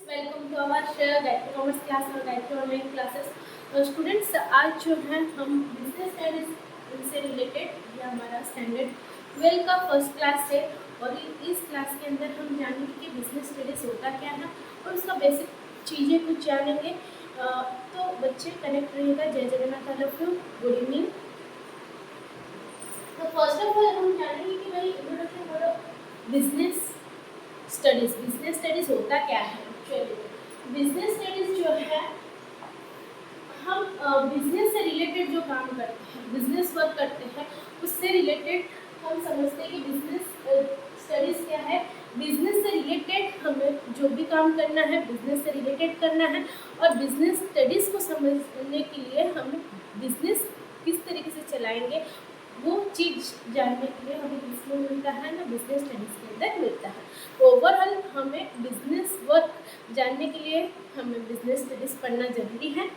Welcome to our Gayatri commerce class और Gayatri online classes. तो students, आज जो है हम बिजनेस स्टडीज से रिलेटेड ये हमारा स्टैंडर्ड 12 का फर्स्ट क्लास है और इस क्लास के अंदर हम जानेंगे कि बिजनेस स्टडीज होता क्या है और उसका बेसिक चीज़ें कुछ जानेंगे। तो बच्चे कनेक्ट रहिएगा। जय Jagannath, all of you, good evening. तो फर्स्ट ऑफ ऑल हम जानेंगे कि भाई introduction for business business studies होता क्या है। चलिए, बिजनेस स्टडीज जो है हम बिजनेस से रिलेटेड जो काम करते हैं, बिजनेस वर्क करते हैं, उससे रिलेटेड हम समझते हैं कि बिजनेस स्टडीज क्या है। बिजनेस से रिलेटेड हमें जो भी काम करना है बिजनेस से रिलेटेड करना है और बिजनेस स्टडीज को समझने के लिए हमें बिजनेस किस तरीके से चलाएंगे वो चीज़ जानने के लिए हमें किसमें मिलता है ना, बिजनेस स्टडीज के अंदर मिलता है। ओवरऑल हमें बिजनेस वर्क जानने के लिए हमें बिजनेस स्टडीज पढ़ना जरूरी है।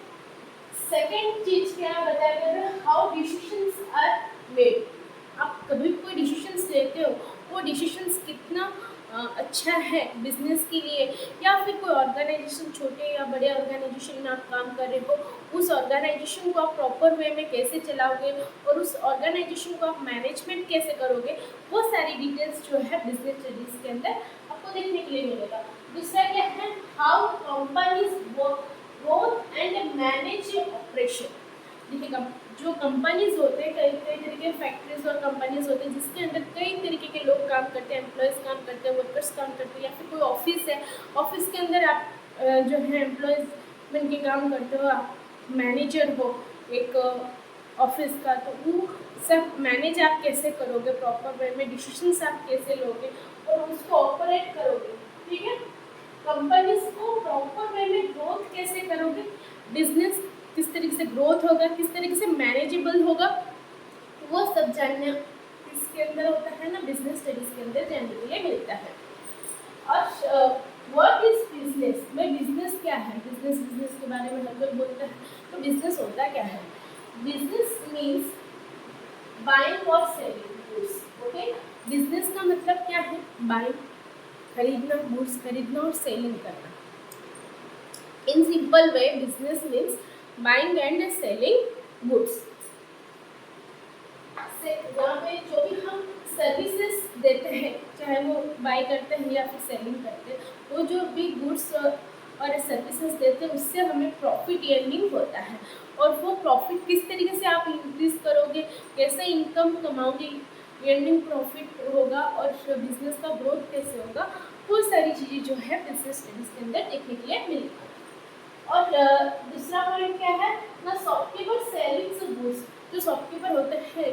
सेकेंड चीज क्या बताया गया है, हाउ डिसीजंस आर मेड। आप कभी भी कोई डिसीजंस लेते हो, वो डिसीजंस कितना अच्छा है बिजनेस के लिए, या फिर कोई ऑर्गेनाइजेशन, छोटे या बड़े ऑर्गेनाइजेशन में आप काम कर रहे हो, उस ऑर्गेनाइजेशन को आप प्रॉपर वे में कैसे चलाओगे और उस ऑर्गेनाइजेशन को आप मैनेजमेंट कैसे करोगे, वो सारी डिटेल्स जो है बिजनेस स्टडीज के अंदर आपको देखने के लिए मिलेगा। दूसरा क्या है, how companies work growth and manage operation. देखिएगा, जो कंपनीज होते हैं, कई कई तरीके के फैक्ट्रीज और कंपनीज होते हैं जिसके अंदर कई तरीके के लोग काम करते हैं, एम्प्लॉयज़ काम करते हैं, वर्कर्स काम करते हैं, या फिर कोई ऑफिस है, ऑफिस के अंदर आप जो है एम्प्लॉयज़ बन के काम करते हो, आप मैनेजर हो एक ऑफिस का, तो वो सब मैनेज आप कैसे करोगे, प्रॉपर वे में डिसीजंस आप कैसे लोगे और उसको ऑपरेट करोगे। ठीक है, कंपनीज को प्रॉपर वे में ग्रोथ कैसे करोगे, बिजनेस किस तरीके से ग्रोथ होगा, किस तरीके से मैनेजेबल होगा, वो सब जानना इसके अंदर होता है ना, बिजनेस स्टडीज के अंदर जानने के लिए मिलता है। और व्हाट इज बिजनेस में, बिजनेस क्या है, बिजनेस के बारे में हम लोग बोलते हैं तो बिजनेस होता क्या है। बिजनेस मीन्स बाइंग और सेलिंग गुड्स। ओके, बिजनेस का मतलब क्या है, बाइंग खरीदना, गुड्स खरीदना और सेलिंग करना। In simple way business means buying and selling goods. यहाँ पे जो भी हम सर्विसेज देते हैं, चाहे वो बाई करते हैं या फिर सेलिंग करते हैं, वो जो भी गुड्स और सर्विसेज देते हैं उससे हमें प्रॉफिट अर्निंग होता है। और वो प्रॉफिट किस तरीके से आप इंक्रीज करोगे, कैसे इनकम कमाओगे, अर्निंग प्रॉफिट होगा और बिजनेस का ग्रोथ कैसे होगा, वो सारी चीज़ें जो है बिजनेस स्टडीज के अंदर देखने के लिए मिलेगी। और दूसरा पॉइंट क्या है ना, शॉपकीपर सेलिंग गुड्स। जो शॉपकीपर होते हैं,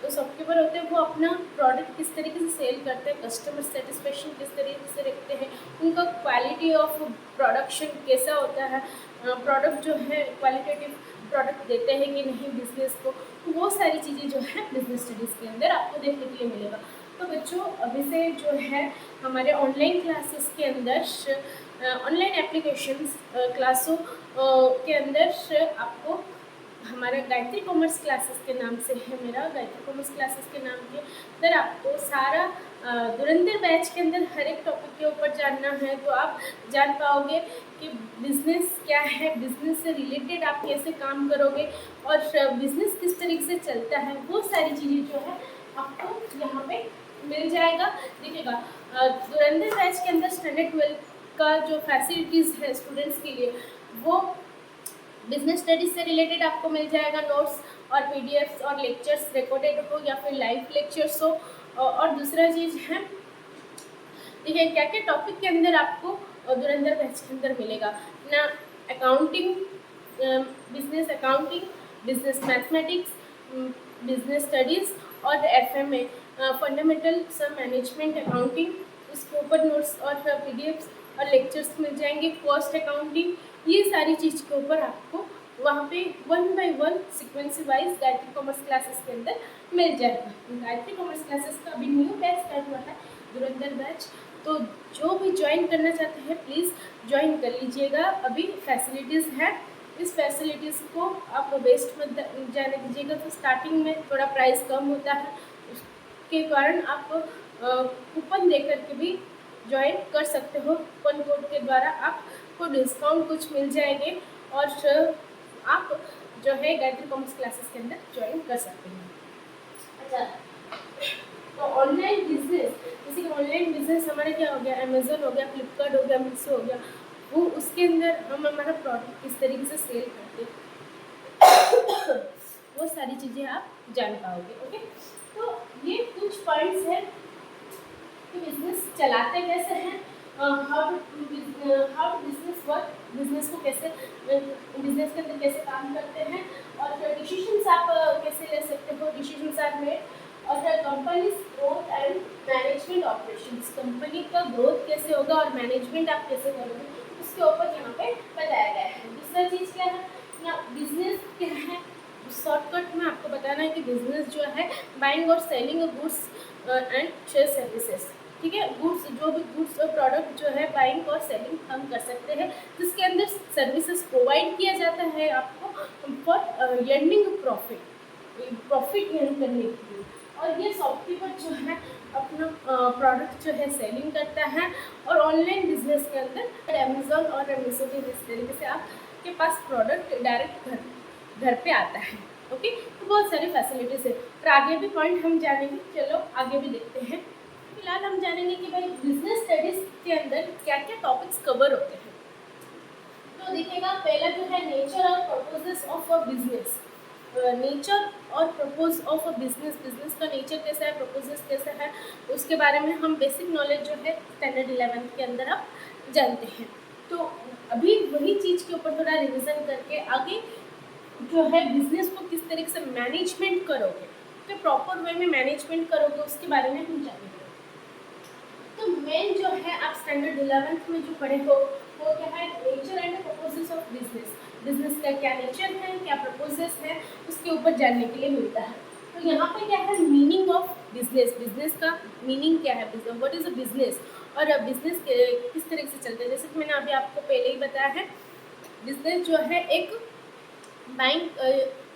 जो शॉपकीपर होते हैं वो अपना प्रोडक्ट किस तरीके से सेल करते हैं, कस्टमर सेटिस्फेक्शन किस तरीके से रखते हैं, उनका क्वालिटी ऑफ प्रोडक्शन कैसा होता है, प्रोडक्ट जो है क्वालिटेटिव प्रोडक्ट देते हैं कि नहीं बिजनेस को, तो वो सारी चीज़ें जो है बिजनेस स्टडीज़ के अंदर आपको देखने के लिए मिलेगा। तो बच्चों, अभी से जो है हमारे ऑनलाइन क्लासेस के अंदर, ऑनलाइन एप्लीकेशंस क्लासों के अंदर आपको हमारा गायत्री कॉमर्स क्लासेस के नाम से है, मेरा गायत्री कॉमर्स क्लासेस के नाम के अंदर आपको सारा धुरंधर बैच के अंदर हर एक टॉपिक के ऊपर जानना है, तो आप जान पाओगे कि बिजनेस क्या है, बिजनेस से रिलेटेड आप कैसे काम करोगे और बिजनेस किस तरीके से चलता है, वो सारी चीज़ें जो है आपको यहाँ पे मिल जाएगा। देखिएगा, धुरंधर बैच के अंदर स्टैंडर्ड 12 का जो फैसिलिटीज़ है स्टूडेंट्स के लिए, वो बिजनेस स्टडीज से रिलेटेड आपको मिल जाएगा, नोट्स और पीडीएफ्स और लेक्चर्स रिकॉर्डेड हो या फिर लाइव लेक्चर्स हो। और दूसरा चीज़ है, देखिए क्या क्या टॉपिक के अंदर आपको धुरंधर बैच के अंदर मिलेगा ना, accounting, business accounting, business mathematics, business studies और एफएमए, फंडामेंटल सम मैनेजमेंट अकाउंटिंग, उसके ऊपर नोट्स और पीडीएफ्स और लेक्चर्स मिल जाएंगे, कॉस्ट अकाउंटिंग, ये सारी चीज़ के ऊपर आपको वहाँ पे 1 by 1 sequence wise Gayatri commerce classes के अंदर मिल जाएगा। गायत्री कॉमर्स क्लासेस का अभी न्यू बैच स्टार्ट हुआ है, धुरंधर बैच, तो जो भी ज्वाइन करना चाहते हैं प्लीज़ ज्वाइन कर लीजिएगा। अभी फैसिलिटीज़ है, इस फैसिलिटीज़ को आप वेस्ट मत जाने दीजिएगा। तो स्टार्टिंग में थोड़ा प्राइस कम होता है, उसके कारण आप कूपन दे करके भी ज्वाइन कर सकते हो। कूपन कोड के द्वारा आपको डिस्काउंट कुछ मिल जाएंगे और आप जो है गायत्री कॉमर्स क्लासेस के अंदर ज्वाइन कर सकते हैं। अच्छा, तो ऑनलाइन बिजनेस, जैसे कि ऑनलाइन बिजनेस हमारा क्या हो गया, अमेजोन हो गया, फ्लिपकार्ट हो गया, मीशो हो गया, वो उसके अंदर हम हमारा प्रोडक्ट किस तरीके से सेल करते हैं वो सारी चीज़ें आप जान पाओगे। ओके, तो ये कुछ पॉइंट्स हैं कि बिजनेस चलाते कैसे हैं, हाउ बिजनेस वर्क, बिजनेस को कैसे बिजनेस के अंदर कैसे काम करते हैं, और डिसीजंस आप कैसे ले सकते हो, डिसीजंस आर मेड, और companies growth and management operations, company का ग्रोथ कैसे होगा और मैनेजमेंट आप कैसे करोगे उसके ऊपर यहाँ पे बताया गया है। दूसरा चीज़ क्या है, यहाँ बिजनेस क्या है, शॉर्टकट में आपको बताना है कि बिजनेस जो है बाइंग और सेलिंग गुड्स एंड सर्विसेज, ठीक है। गुड्स, जो भी गुड्स और प्रोडक्ट जो है बाइंग और सेलिंग हम कर सकते हैं, जिसके अंदर सर्विसेज प्रोवाइड किया जाता है आपको फॉर अर्निंग प्रॉफिट अर्न करने के लिए। और ये शॉपकीपर जो है अपना प्रोडक्ट जो है सेलिंग करता है, और ऑनलाइन बिजनेस के अंदर अमेजोन और मीशो के जिस तरीके से आपके पास प्रोडक्ट डायरेक्ट घर पे आता है। ओके, तो बहुत सारी फैसिलिटीज़ है, और आगे भी पॉइंट हम जानेंगे। चलो आगे भी देखते हैं। फिलहाल हम जानेंगे कि भाई बिजनेस स्टडीज़ के अंदर क्या क्या टॉपिक्स कवर होते हैं। तो देखिएगा, पहला जो है नेचर और purposes of a business, nature और propose of a business, business का नेचर कैसा है, प्रपोजेस कैसा है, उसके बारे में हम बेसिक नॉलेज जो है स्टैंडर्ड 11th के अंदर आप जानते हैं। तो अभी वही चीज़ के ऊपर थोड़ा रिविज़न करके आगे जो है बिजनेस को किस तरीके से मैनेजमेंट करोगे, तो प्रॉपर वे में मैनेजमेंट करोगे उसके बारे में हम जानेंगे। तो मेन जो है आप स्टैंडर्ड 11th में जो पढ़े हो वो क्या है, nature and proposes of business, business का क्या नेचर है, क्या प्रपोजेस है, उसके ऊपर जानने के लिए मिलता है। तो यहाँ पे क्या है, मीनिंग ऑफ बिजनेस, बिजनेस का मीनिंग क्या है, व्हाट इज अ बिजनेस, और बिजनेस किस तरीके से चलता है। जैसे कि मैंने अभी आपको पहले ही बताया है, बिजनेस जो है एक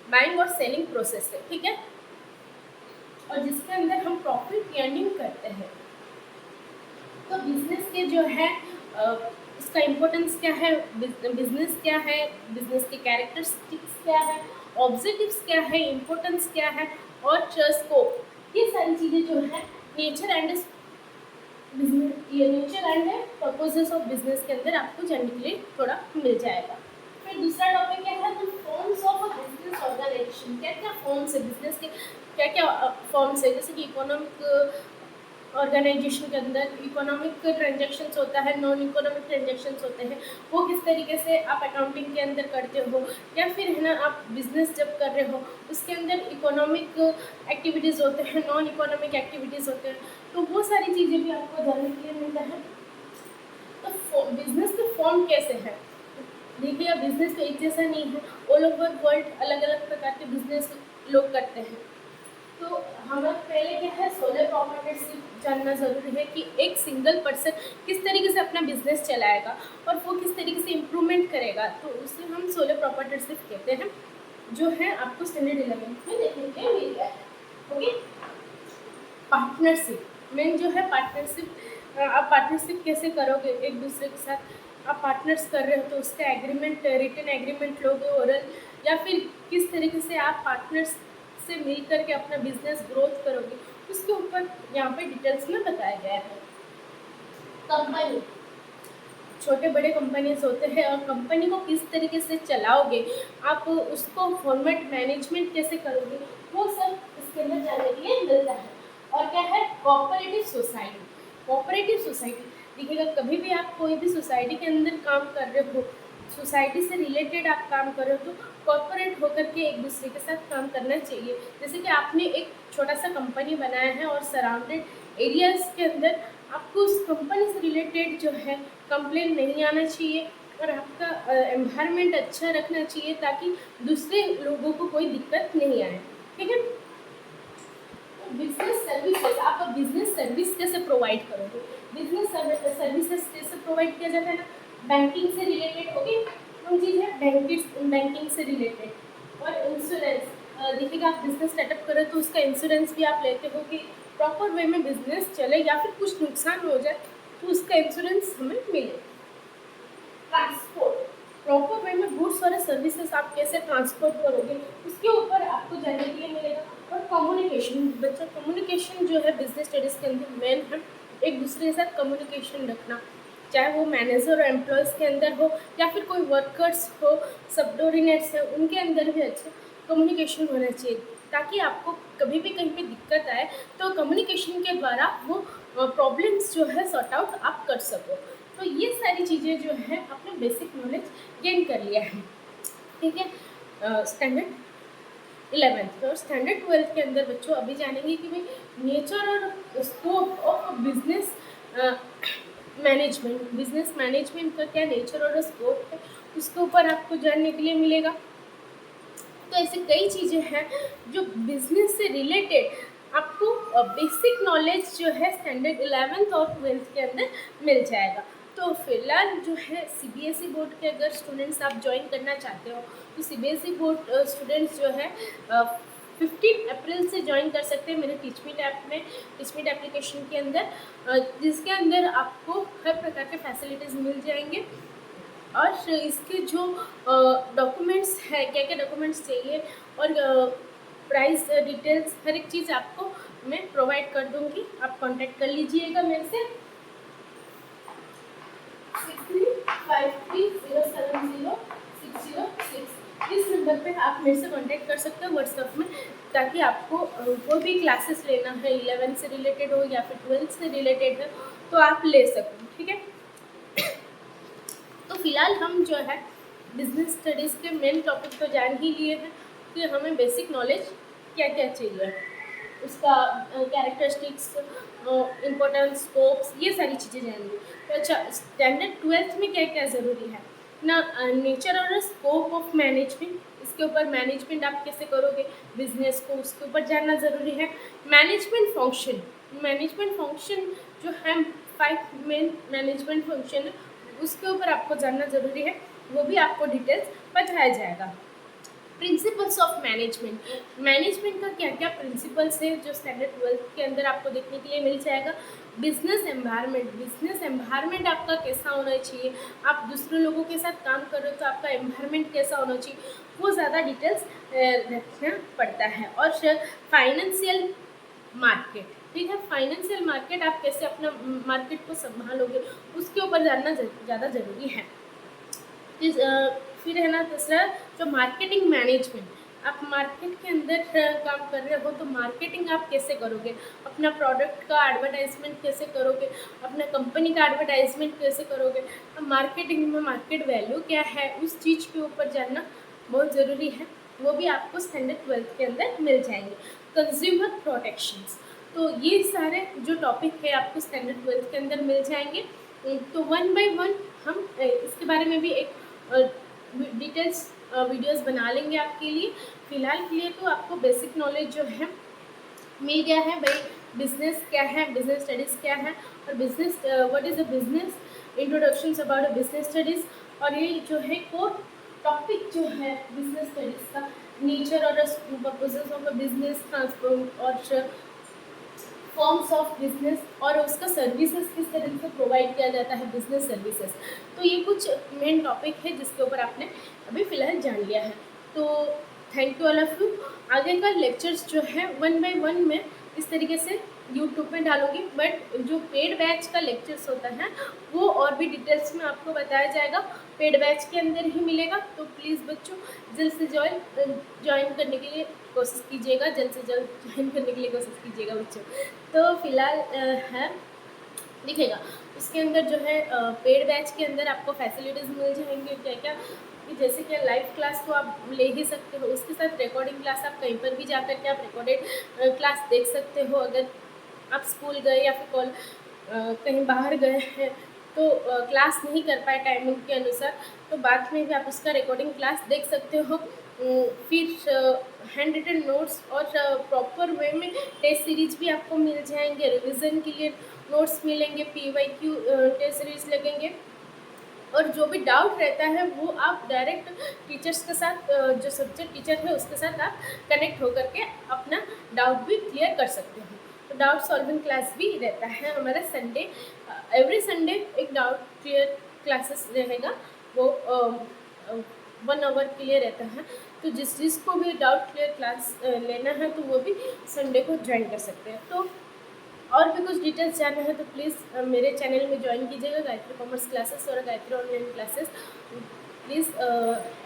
बाइंग और सेलिंग प्रोसेस है, ठीक है, और जिसके अंदर हम प्रॉफिट अर्निंग करते हैं। तो बिजनेस के जो है इसका इम्पोर्टेंस क्या है, बिजनेस क्या है, बिजनेस के कैरेक्टरिस्टिक्स क्या है, ऑब्जेक्टिव्स क्या है, इम्पोर्टेंस क्या है, और स्कोप, ये सारी चीज़ें जो है नेचर एंड बिजनेस, ये nature and purposes of business के अंदर आपको जानने के लिए थोड़ा मिल जाएगा। फिर दूसरा टॉपिक क्या है, तो forms of a business organisation, क्या क्या फॉर्म्स है बिजनेस के, क्या क्या फॉर्म्स है। जैसे कि इकोनॉमिक ऑर्गेनाइजेशन के अंदर इकोनॉमिक ट्रांजैक्शंस होता है, नॉन इकोनॉमिक ट्रांजैक्शंस होते हैं, वो किस तरीके से आप अकाउंटिंग के अंदर करते हो, या फिर है ना आप बिजनेस जब कर रहे हो उसके अंदर इकोनॉमिक एक्टिविटीज़ होते हैं, नॉन इकोनॉमिक एक्टिविटीज़ होते हैं, तो वो सारी चीज़ें भी आपको जानने के लिए मिलता है। तो बिजनेस के फॉर्म कैसे हैं, देखिए बिजनेस तो एक जैसा नहीं है, ऑल ओवर वर्ल्ड अलग अलग प्रकार के बिजनेस लोग करते हैं। तो हमें पहले क्या है, सोलर प्रोप्राइटरशिप जानना ज़रूरी है कि एक सिंगल पर्सन किस तरीके से अपना बिजनेस चलाएगा और वो किस तरीके से इम्प्रूवमेंट करेगा, तो उसे हम सोलर प्रोप्राइटरशिप कहते हैं, जो है आपको स्टैंडर्ड 11th में देखने के लिए मिल गया है। ओके, पार्टनरशिप, मेन जो है पार्टनरशिप, आप पार्टनरशिप कैसे करोगे एक दूसरे के साथ, आप पार्टनर्स कर रहे हो तो उसका एग्रीमेंट, रिटन एग्रीमेंट लोगे ओरल, या फिर किस तरीके से आप पार्टनर्स से मिल करके अपना बिजनेस ग्रोथ करोगे, उसके ऊपर यहाँ पे डिटेल्स में बताया गया है। कंपनी, छोटे बड़े कंपनीज होते हैं और कंपनी को किस तरीके से चलाओगे, आप उसको फॉर्मेट मैनेजमेंट कैसे करोगे, वो सब इसके अंदर जानने के लिए मिलता है। और क्या है, कोऑपरेटिव सोसाइटी, कोऑपरेटिव सोसाइटी देखिएगा, कभी भी आप कोई भी सोसाइटी के अंदर काम कर रहे हो, सोसाइटी से रिलेटेड आप काम कर रहे हो, तो कॉर्पोरेट होकर के एक दूसरे के साथ काम करना चाहिए। जैसे कि आपने एक छोटा सा कंपनी बनाया है और सराउंडेड एरियाज़ के अंदर आपको उस कंपनी से रिलेटेड जो है कंप्लेन नहीं आना चाहिए, और आपका एनवायरनमेंट अच्छा रखना चाहिए ताकि दूसरे लोगों को कोई दिक्कत नहीं आए, ठीक है। बिजनेस सर्विसेज, आप बिजनेस सर्विस कैसे प्रोवाइड करोगे, बिजनेस सर्विसेज कैसे प्रोवाइड किया जाता है ना, बैंकिंग से रिलेटेड, ओके, कौन चीज़ है, बैंकिंग से रिलेटेड, और इंश्योरेंस, देखिएगा आप बिजनेस सेटअप करें तो उसका इंश्योरेंस भी आप लेते हो कि प्रॉपर वे में बिजनेस चले, या फिर कुछ नुकसान हो जाए तो उसका इंश्योरेंस हमें मिलेगा। ट्रांसपोर्ट, प्रॉपर वे में गुड्स और सर्विसेज आप कैसे ट्रांसपोर्ट करोगे उसके ऊपर आपको जानने के लिए मिलेगा। और कम्युनिकेशन, बच्चों कम्युनिकेशन जो है बिजनेस स्टडीज़ के अंदर मेन है, एक दूसरे के साथ कम्युनिकेशन रखना, चाहे वो मैनेजर और एम्प्लॉयज़ के अंदर हो या फिर कोई वर्कर्स हो, सबऑर्डिनेट्स है, उनके अंदर भी अच्छा कम्युनिकेशन होना चाहिए, ताकि आपको कभी भी कहीं पे दिक्कत आए तो कम्युनिकेशन के द्वारा वो प्रॉब्लम्स जो है सॉर्ट आउट आप कर सको। तो ये सारी चीज़ें जो है आपने बेसिक नॉलेज गेन कर लिया है, ठीक है। स्टैंडर्ड 11th और स्टैंडर्ड 12th के अंदर बच्चों अभी जानेंगे कि भाई नेचर और scope of business management, business management का क्या नेचर और स्कोप है उसके ऊपर आपको जानने के लिए मिलेगा। तो ऐसे कई चीज़ें हैं जो बिजनेस से रिलेटेड आपको बेसिक नॉलेज जो है स्टैंडर्ड 11th और 12th के अंदर मिल जाएगा। तो फिलहाल जो है सीबीएसई बोर्ड के अगर स्टूडेंट्स आप ज्वाइन करना चाहते हो तो सीबीएसई बोर्ड स्टूडेंट्स जो है 15 अप्रैल से ज्वाइन कर सकते हैं मेरे टीचमीट ऐप में, टीचमीट एप्लीकेशन के अंदर, जिसके अंदर आपको हर प्रकार के फैसिलिटीज़ मिल जाएंगे। और इसके जो डॉक्यूमेंट्स है, क्या क्या डॉक्यूमेंट्स चाहिए और प्राइस डिटेल्स हर एक चीज़ आपको मैं प्रोवाइड कर दूंगी, आप कांटेक्ट कर लीजिएगा मेरे से 6353070606। इस नंबर पे आप मेरे से कांटेक्ट कर सकते हो व्हाट्सएप में, ताकि आपको कोई भी क्लासेस लेना है 11 से रिलेटेड हो या फिर 12 से रिलेटेड है तो आप ले सको, ठीक है। तो फिलहाल हम जो है बिजनेस स्टडीज़ के मेन टॉपिक तो जान ही लिए हैं कि हमें बेसिक नॉलेज क्या क्या चाहिए, उसका कैरेक्टरिस्टिक्स, इम्पोर्टेंस, स्कोप्स, ये सारी चीज़ें जानेंगे। तो अच्छा, स्टैंडर्ड 12th में क्या क्या ज़रूरी है ना, नेचर और स्कोप ऑफ मैनेजमेंट, इसके ऊपर मैनेजमेंट आप कैसे करोगे बिजनेस को उसके ऊपर जानना ज़रूरी है। मैनेजमेंट फंक्शन, मैनेजमेंट फंक्शन जो है 5 मेन मैनेजमेंट फंक्शन है उसके ऊपर आपको जानना ज़रूरी है, वो भी आपको डिटेल्स बताया जाएगा। प्रिंसिपल्स ऑफ मैनेजमेंट, मैनेजमेंट का क्या क्या प्रिंसिपल्स है जो स्टैंडर्ड 12th के अंदर आपको देखने के लिए मिल जाएगा। बिजनेस एनवायरनमेंट, बिजनेस एनवायरनमेंट आपका कैसा होना चाहिए, आप दूसरे लोगों के साथ काम कर रहे हो तो आपका एनवायरनमेंट कैसा होना चाहिए, वो ज़्यादा डिटेल्स रखना पड़ता है। और फाइनेंशियल मार्केट, ठीक है, फाइनेंशियल मार्केट आप कैसे अपना मार्केट को संभालोगे उसके ऊपर जानना ज़्यादा ज़रूरी है। फिर है ना दूसरा जो मार्केटिंग मैनेजमेंट, आप मार्केट के अंदर काम कर रहे हो तो मार्केटिंग आप कैसे करोगे, अपना प्रोडक्ट का एडवर्टाइजमेंट कैसे करोगे, अपना कंपनी का एडवर्टाइजमेंट कैसे करोगे, मार्केटिंग में मार्केट वैल्यू क्या है उस चीज़ के ऊपर जानना बहुत ज़रूरी है, वो भी आपको स्टैंडर्ड 12th के अंदर मिल जाएंगे। कंज्यूमर प्रोटेक्शंस, तो ये सारे जो टॉपिक है आपको स्टैंडर्ड 12th के अंदर मिल जाएंगे। तो वन बाय वन हम इसके बारे में भी एक डिटेल्स वीडियोस बना लेंगे आपके लिए। फ़िलहाल के लिए तो आपको बेसिक नॉलेज जो है मिल गया है भाई, बिजनेस क्या है, बिजनेस स्टडीज़ क्या है, और business what is a business, introductions about business studies, और ये जो है कोर टॉपिक जो है बिजनेस स्टडीज़ का, नेचर और purposes of a business, transform और फॉर्म्स ऑफ बिजनेस, और उसका सर्विसेज किस तरह से प्रोवाइड किया जाता है बिजनेस सर्विसेज। तो ये कुछ मेन टॉपिक है जिसके ऊपर आपने अभी फ़िलहाल जान लिया है। तो thank you all of you. आगे का लेक्चर्स जो है 1 बाय 1 में इस तरीके से यूट्यूब में डालूंगी, बट जो पेड बैच का लेक्चर्स होता है वो और भी डिटेल्स में आपको बताया जाएगा, पेड बैच के अंदर ही मिलेगा। तो प्लीज़ बच्चों जल्द से ज्वाइन करने के लिए कोशिश कीजिएगा, जल्द से जल्द ज्वाइन करने के लिए कोशिश कीजिएगा बच्चों। तो फिलहाल है दिखेगा उसके अंदर जो है पेड बैच के अंदर आपको फैसिलिटीज़ मिल जाएंगे क्या क्या, कि जैसे कि लाइव क्लास तो आप ले ही सकते हो, उसके साथ रिकॉर्डिंग क्लास आप कहीं पर भी जा कर के आप रिकॉर्डेड क्लास देख सकते हो। अगर आप स्कूल गए या फिर कहीं बाहर गए हैं तो क्लास नहीं कर पाए टाइमिंग के अनुसार, तो बाद में भी आप उसका रिकॉर्डिंग क्लास देख सकते हो। फिर हैंड रिटन नोट्स और प्रॉपर वे में टेस्ट सीरीज भी आपको मिल जाएंगे, रिवीजन के लिए नोट्स मिलेंगे, PYQ टेस्ट सीरीज लगेंगे, और जो भी डाउट रहता है वो आप डायरेक्ट टीचर्स के साथ, जो सब्जेक्ट टीचर है उसके साथ आप कनेक्ट होकर के अपना डाउट भी क्लियर कर सकते हो। तो डाउट सॉल्विंग क्लास भी रहता है हमारा संडे एवरी संडे एक डाउट क्लियर क्लासेस रहेगा, वो 1 आवर के लिए रहता है। तो जिसको भी डाउट क्लियर क्लास लेना है तो वो भी संडे को ज्वाइन कर सकते हैं। तो और भी कुछ डिटेल्स जानना है तो प्लीज़ मेरे चैनल में ज्वाइन कीजिएगा, गायत्री कॉमर्स क्लासेस और Gayatri online classes. Please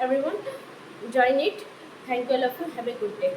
everyone join it. Thank you all of you, have a good day.